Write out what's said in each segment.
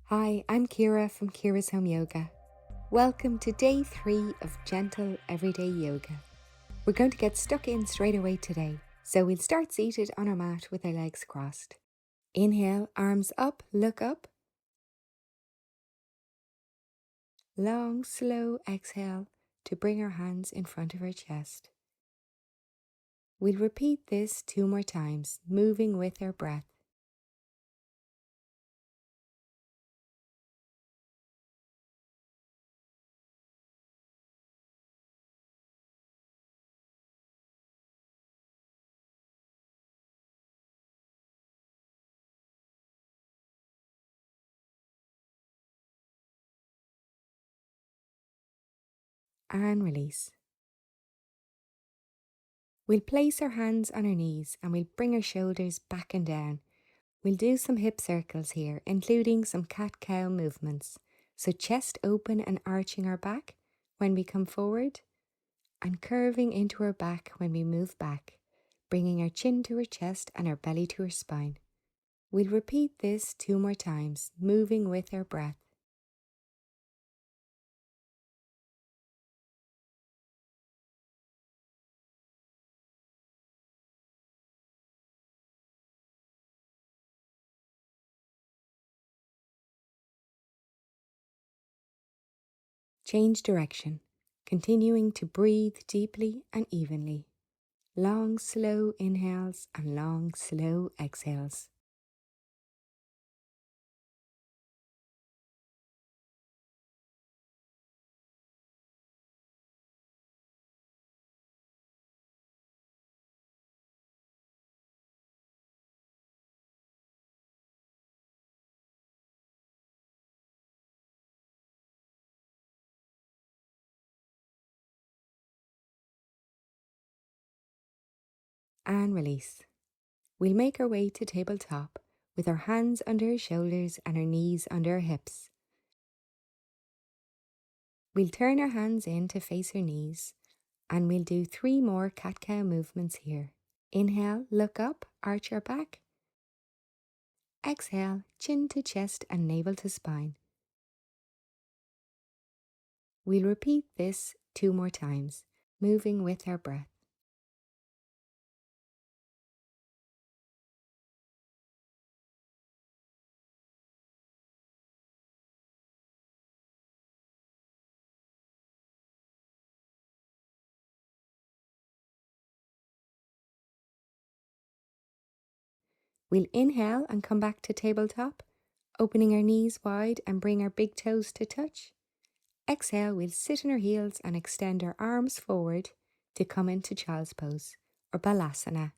Hi, I'm Ciara from Ciara's Home Yoga. Welcome to day 3 of Gentle Everyday Yoga. We're going to get stuck in straight away today, so we'll start seated on our mat with our legs crossed. Inhale, arms up, look up. Long, slow exhale to bring our hands in front of our chest. We'll repeat this 2 more times, moving with our breath. And release. We'll place our hands on our knees and we'll bring our shoulders back and down. We'll do some hip circles here, including some cat-cow movements. So chest open and arching our back when we come forward and curving into our back when we move back, bringing our chin to our chest and our belly to our spine. We'll repeat this 2 more times, moving with our breath. Change direction, continuing to breathe deeply and evenly. Long, slow inhales and long, slow exhales. And release. We'll make our way to tabletop with our hands under our shoulders and our knees under our hips. We'll turn our hands in to face our knees and we'll do 3 more cat-cow movements here. Inhale, look up, arch your back. Exhale, chin to chest and navel to spine. We'll repeat this 2 more times, moving with our breath. We'll inhale and come back to tabletop, opening our knees wide and bring our big toes to touch. Exhale, we'll sit on our heels and extend our arms forward to come into child's pose or balasana.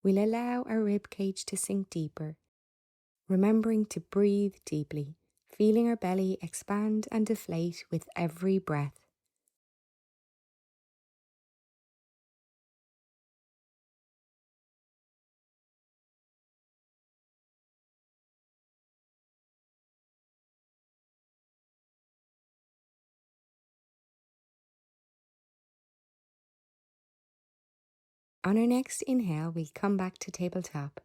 We'll allow our rib cage to sink deeper, remembering to breathe deeply, feeling our belly expand and deflate with every breath. On our next inhale, we'll come back to tabletop.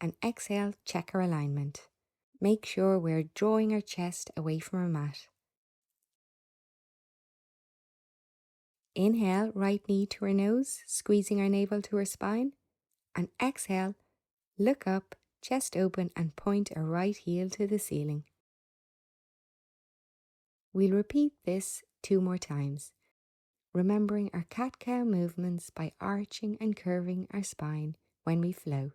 And exhale, check our alignment. Make sure we're drawing our chest away from our mat. Inhale, right knee to our nose, squeezing our navel to our spine. And exhale, look up, chest open and point our right heel to the ceiling. We'll repeat this 2 more times, remembering our cat-cow movements by arching and curving our spine when we flow.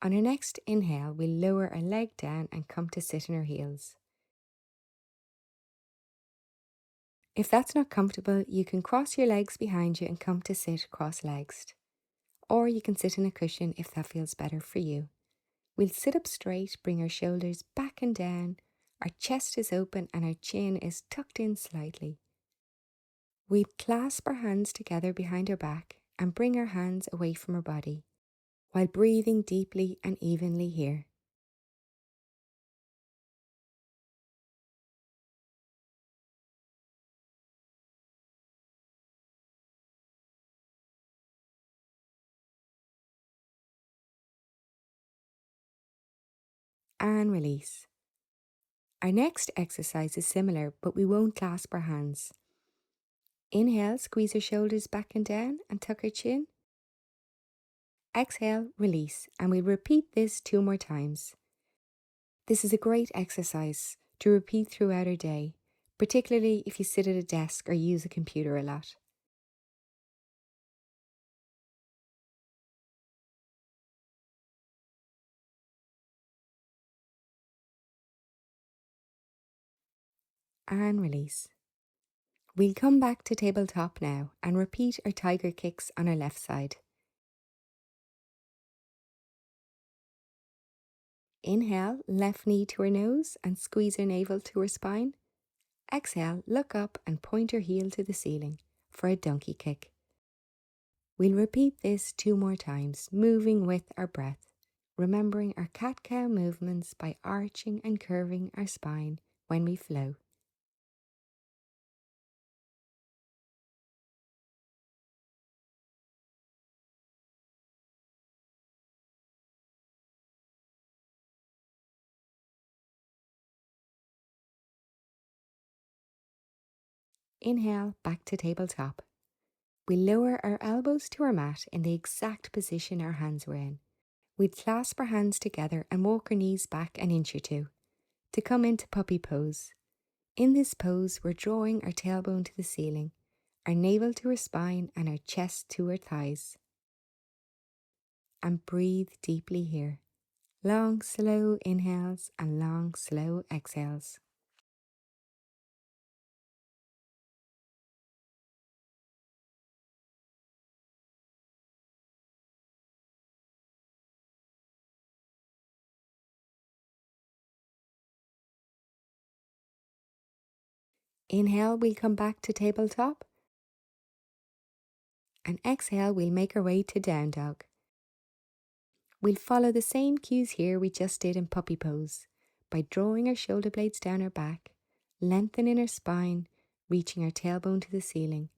On our next inhale, we'll lower our leg down and come to sit on our heels. If that's not comfortable, you can cross your legs behind you and come to sit cross-legged. Or you can sit in a cushion if that feels better for you. We'll sit up straight, bring our shoulders back and down, our chest is open and our chin is tucked in slightly. We clasp our hands together behind our back and bring our hands away from our body. while breathing deeply and evenly here. And release. Our next exercise is similar, but we won't clasp our hands. Inhale, squeeze our shoulders back and down and tuck our chin. Exhale, release, and we'll repeat this 2 more times. This is a great exercise to repeat throughout our day, particularly if you sit at a desk or use a computer a lot. And release. We'll come back to tabletop now and repeat our tiger kicks on our left side. Inhale, left knee to our nose and squeeze our navel to our spine. Exhale, look up and point our heel to the ceiling for a donkey kick. We'll repeat this 2 more times, moving with our breath, remembering our cat-cow movements by arching and curving our spine when we flow. Inhale, back to tabletop. We lower our elbows to our mat in the exact position our hands were in. We'd clasp our hands together and walk our knees back an inch or two to come into puppy pose. In this pose, we're drawing our tailbone to the ceiling, our navel to our spine and our chest to our thighs. And breathe deeply here. Long, slow inhales and long, slow exhales. Inhale, we'll come back to tabletop. And exhale, we'll make our way to down dog. We'll follow the same cues here we just did in puppy pose by drawing our shoulder blades down our back, lengthening our spine, reaching our tailbone to the ceiling,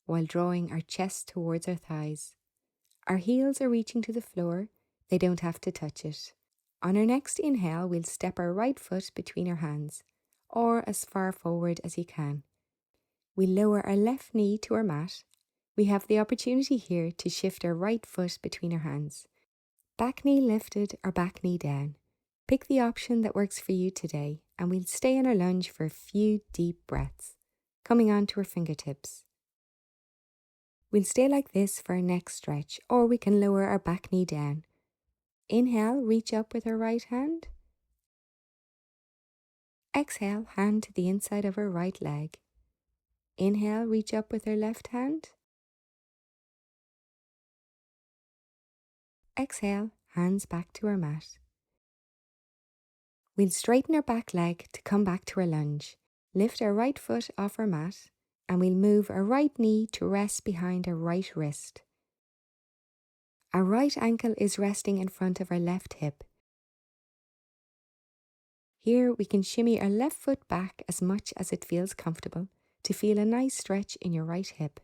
while drawing our chest towards our thighs. Our heels are reaching to the floor, they don't have to touch it. On our next inhale, we'll step our right foot between our hands, or as far forward as you can. We lower our left knee to our mat. We have the opportunity here to shift our right foot between our hands. Back knee lifted or back knee down. Pick the option that works for you today, and we'll stay in our lunge for a few deep breaths, coming onto our fingertips. We'll stay like this for our next stretch, or we can lower our back knee down. Inhale, reach up with our right hand. Exhale, hand to the inside of our right leg. Inhale, reach up with our left hand. Exhale, hands back to our mat. We'll straighten our back leg to come back to our lunge. Lift our right foot off our mat, and we'll move our right knee to rest behind our right wrist. Our right ankle is resting in front of our left hip. Here we can shimmy our left foot back as much as it feels comfortable to feel a nice stretch in your right hip.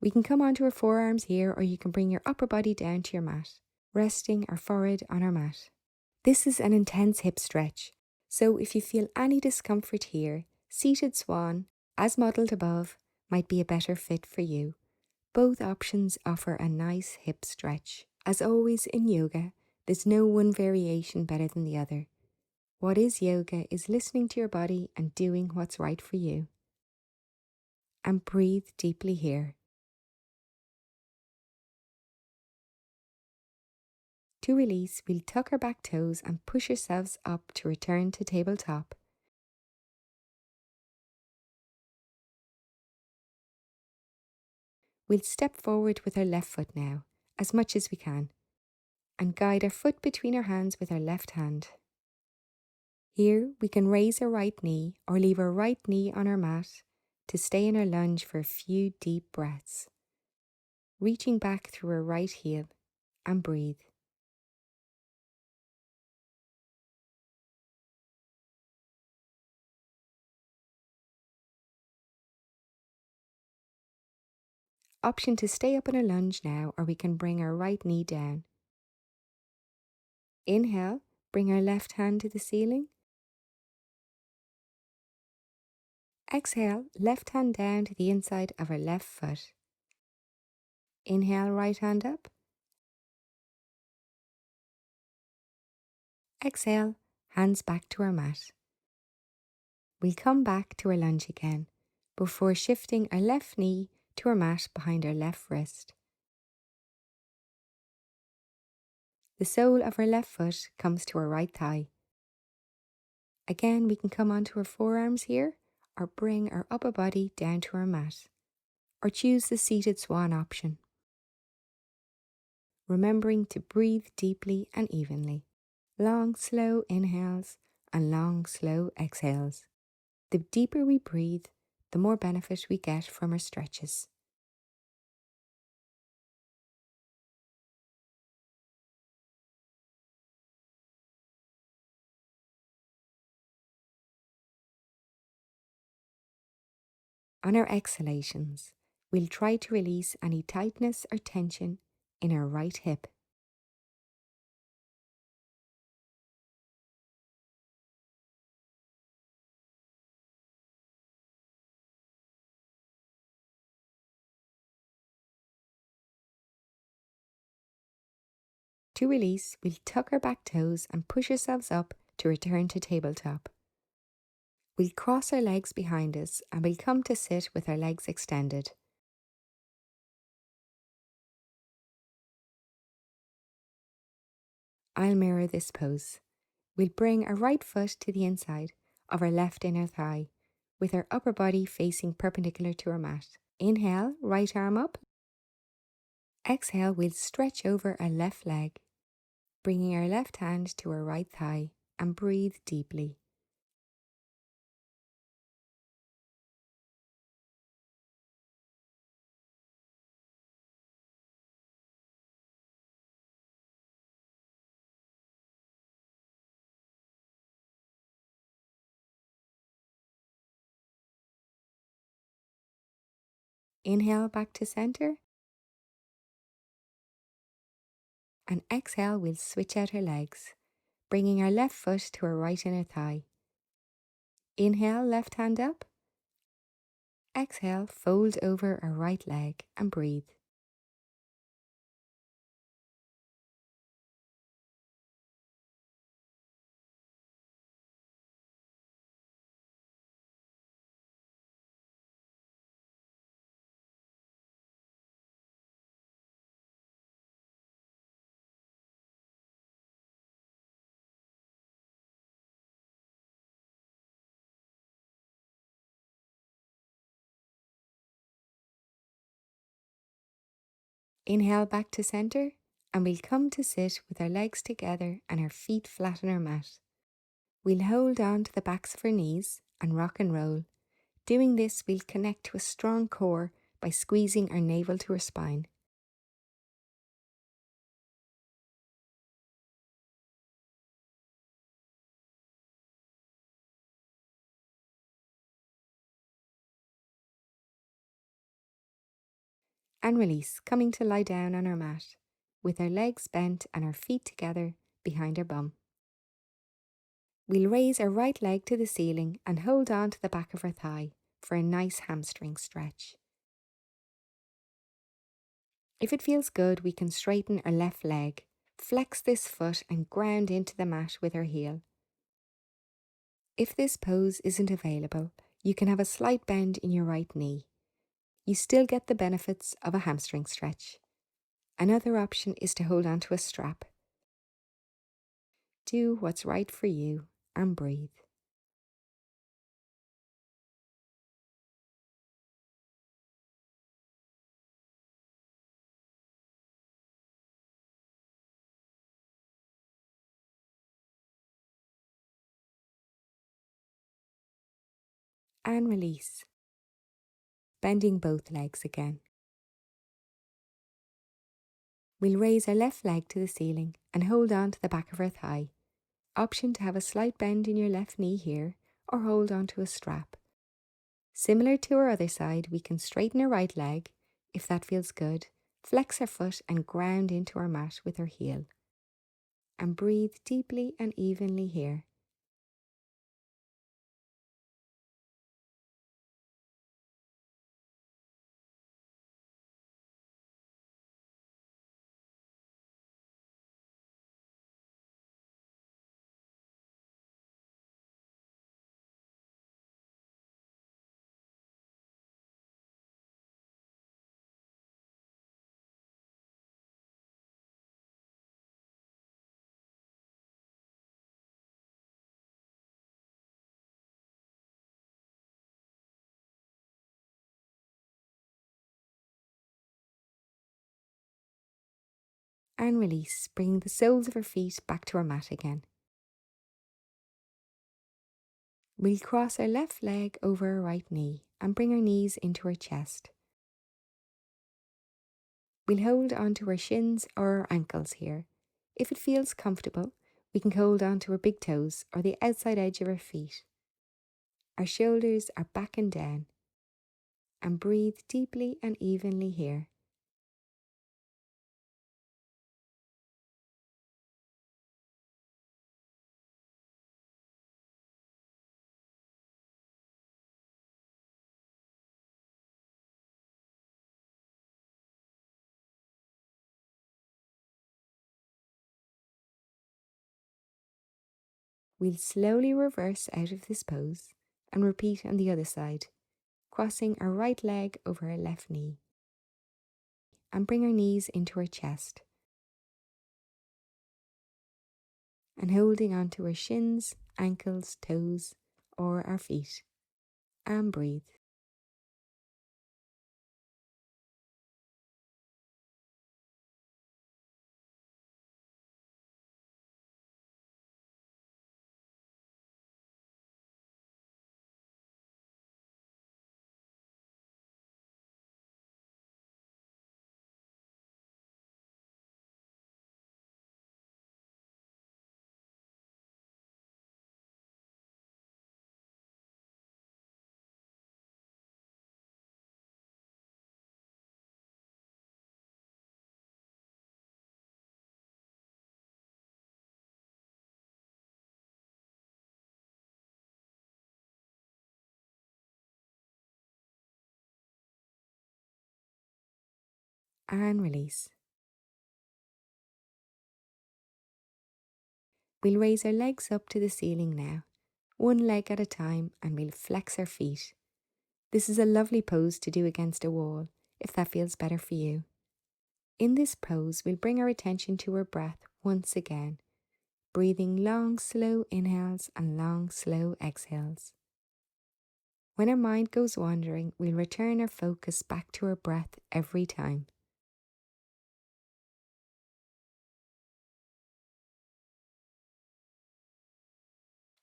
We can come onto our forearms here, or you can bring your upper body down to your mat, resting our forehead on our mat. This is an intense hip stretch, so if you feel any discomfort here, seated swan, as modelled above, might be a better fit for you. Both options offer a nice hip stretch. As always in yoga, there's no one variation better than the other. What is yoga is listening to your body and doing what's right for you. And breathe deeply here. To release, we'll tuck our back toes and push ourselves up to return to tabletop. We'll step forward with our left foot now, as much as we can, and guide our foot between our hands with our left hand. Here, we can raise our right knee or leave our right knee on our mat to stay in our lunge for a few deep breaths. Reaching back through our right heel, and breathe. Option to stay up in a lunge now, or we can bring our right knee down. Inhale, bring our left hand to the ceiling. Exhale, left hand down to the inside of our left foot. Inhale, right hand up. Exhale, hands back to our mat. We'll come back to our lunge again before shifting our left knee to our mat behind our left wrist. The sole of our left foot comes to our right thigh. Again, we can come onto our forearms here, or bring our upper body down to our mat, or choose the seated swan option. Remembering to breathe deeply and evenly. Long, slow inhales and long, slow exhales. The deeper we breathe, the more benefit we get from our stretches. On our exhalations, we'll try to release any tightness or tension in our right hip. To release, we'll tuck our back toes and push ourselves up to return to tabletop. We'll cross our legs behind us and we'll come to sit with our legs extended. I'll mirror this pose. We'll bring our right foot to the inside of our left inner thigh, with our upper body facing perpendicular to our mat. Inhale, right arm up. Exhale, we'll stretch over our left leg, bringing our left hand to our right thigh, and breathe deeply. Inhale back to center. And exhale, we'll switch out our legs, bringing our left foot to our right inner thigh. Inhale, left hand up. Exhale, fold over our right leg and breathe. Inhale back to center, and we'll come to sit with our legs together and our feet flat on our mat. We'll hold on to the backs of our knees and rock and roll. Doing this, we'll connect to a strong core by squeezing our navel to our spine. And release, coming to lie down on our mat, with our legs bent and our feet together behind our bum. We'll raise our right leg to the ceiling and hold on to the back of our thigh for a nice hamstring stretch. If it feels good, we can straighten our left leg, flex this foot and ground into the mat with our heel. If this pose isn't available, you can have a slight bend in your right knee. You still get the benefits of a hamstring stretch. Another option is to hold on to a strap. Do what's right for you and breathe. And release. Bending both legs again. We'll raise our left leg to the ceiling and hold on to the back of our thigh. Option to have a slight bend in your left knee here or hold on to a strap. Similar to our other side, we can straighten our right leg, if that feels good, flex our foot and ground into our mat with our heel. And breathe deeply and evenly here. And release, bringing the soles of our feet back to our mat again. We'll cross our left leg over our right knee and bring our knees into our chest. We'll hold onto our shins or our ankles here. If it feels comfortable, we can hold onto our big toes or the outside edge of our feet. Our shoulders are back and down. And breathe deeply and evenly here. We'll slowly reverse out of this pose and repeat on the other side, crossing our right leg over our left knee and bring our knees into our chest and holding onto our shins, ankles, toes or our feet and breathe. And release. We'll raise our legs up to the ceiling now, one leg at a time, and we'll flex our feet. This is a lovely pose to do against a wall, if that feels better for you. In this pose, we'll bring our attention to our breath once again, breathing long, slow inhales and long, slow exhales. When our mind goes wandering, we'll return our focus back to our breath every time.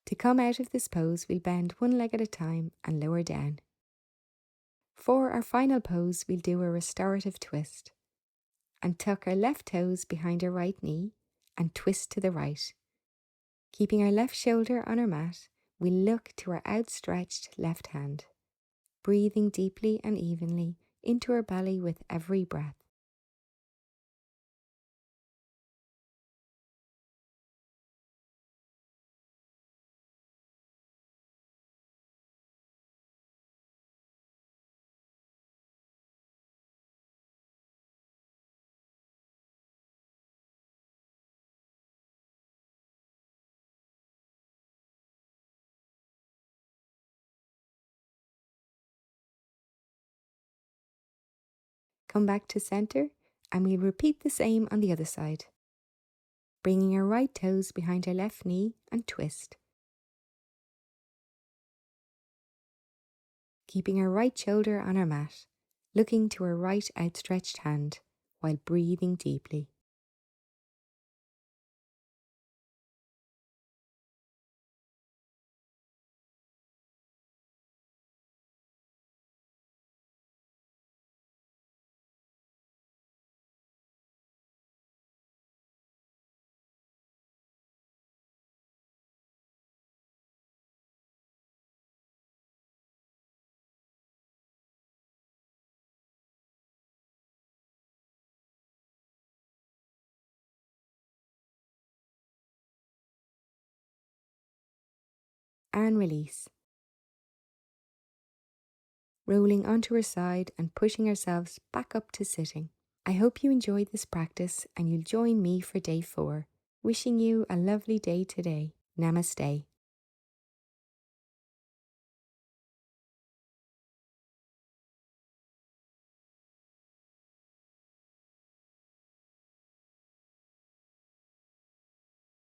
To come out of this pose, we'll bend one leg at a time and lower down. For our final pose, we'll do a restorative twist and tuck our left toes behind our right knee and twist to the right. Keeping our left shoulder on our mat, we look to our outstretched left hand, breathing deeply and evenly into our belly with every breath. Come back to center and we'll repeat the same on the other side. Bringing our right toes behind our left knee and twist. Keeping our right shoulder on our mat, looking to our right outstretched hand while breathing deeply. and release. Rolling onto our side and pushing ourselves back up to sitting. I hope you enjoyed this practice and you'll join me for day 4. Wishing you a lovely day today. Namaste.